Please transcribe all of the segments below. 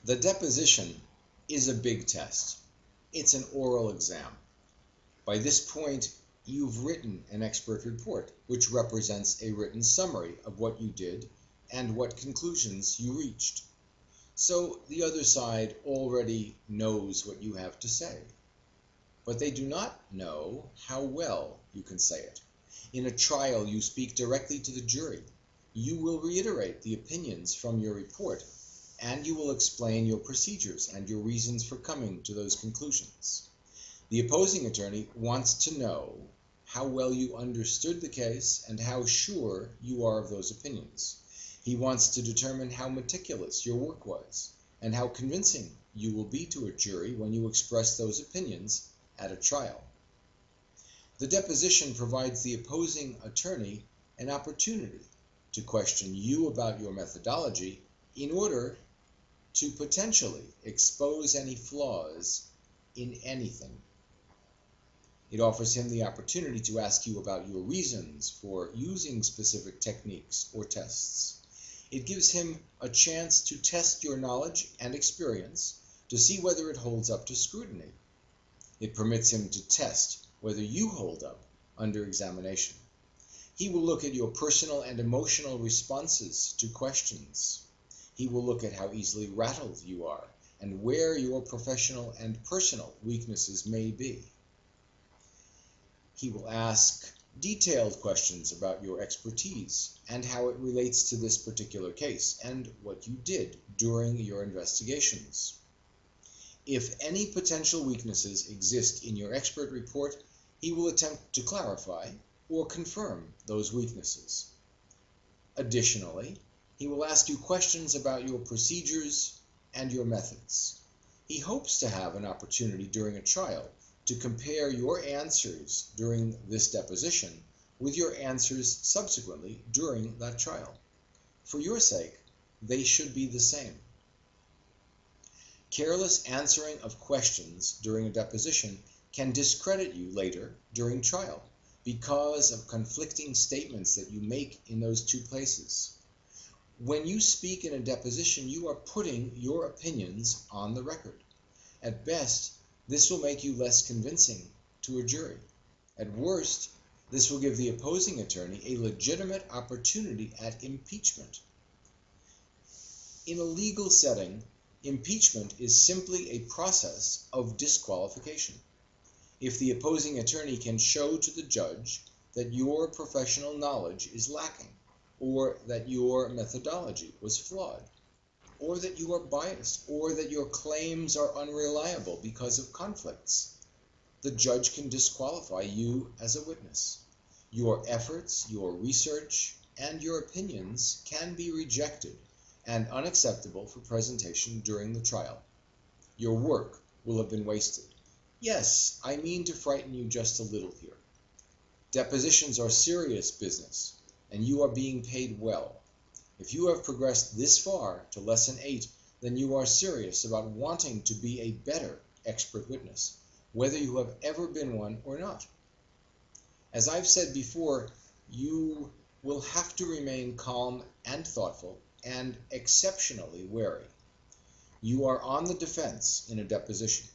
The deposition is a big test. It's an oral exam. By this point, you've written an expert report, which represents a written summary of what you did and what conclusions you reached. So the other side already knows what you have to say. But they do not know how well you can say it. In a trial, you speak directly to the jury. You will reiterate the opinions from your report, and you will explain your procedures and your reasons for coming to those conclusions. The opposing attorney wants to know how well you understood the case and how sure you are of those opinions. He wants to determine how meticulous your work was and how convincing you will be to a jury when you express those opinions at a trial. The deposition provides the opposing attorney an opportunity to question you about your methodology in order to potentially expose any flaws in anything. It offers him the opportunity to ask you about your reasons for using specific techniques or tests. It gives him a chance to test your knowledge and experience to see whether it holds up to scrutiny. It permits him to test whether you hold up under examination. He will look at your personal and emotional responses to questions. He will look at how easily rattled you are and where your professional and personal weaknesses may be. He will ask detailed questions about your expertise and how it relates to this particular case and what you did during your investigations. If any potential weaknesses exist in your expert report, he will attempt to clarify or confirm those weaknesses. Additionally, he will ask you questions about your procedures and your methods. He hopes to have an opportunity during a trial to compare your answers during this deposition with your answers subsequently during that trial. For your sake, they should be the same. Careless answering of questions during a deposition can discredit you later during trial because of conflicting statements that you make in those two places. When you speak in a deposition, you are putting your opinions on the record. At best, this will make you less convincing to a jury. At worst, this will give the opposing attorney a legitimate opportunity at impeachment. In a legal setting, impeachment is simply a process of disqualification. If the opposing attorney can show to the judge that your professional knowledge is lacking, or that your methodology was flawed, or that you are biased, or that your claims are unreliable because of conflicts, the judge can disqualify you as a witness. Your efforts, your research, and your opinions can be rejected and unacceptable for presentation during the trial. Your work will have been wasted. Yes, I mean to frighten you just a little here. Depositions are serious business, and you are being paid well. If you have progressed this far to Lesson 8, then you are serious about wanting to be a better expert witness, whether you have ever been one or not. As I've said before, you will have to remain calm and thoughtful and exceptionally wary. You are on the defense in a deposition.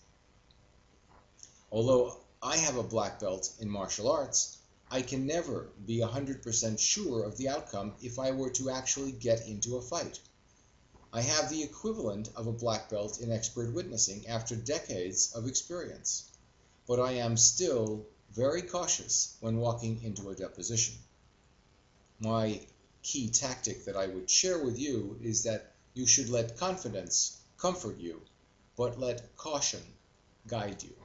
Although I have a black belt in martial arts, I can never be 100% sure of the outcome if I were to actually get into a fight. I have the equivalent of a black belt in expert witnessing after decades of experience, but I am still very cautious when walking into a deposition. My key tactic that I would share with you is that you should let confidence comfort you, but let caution guide you.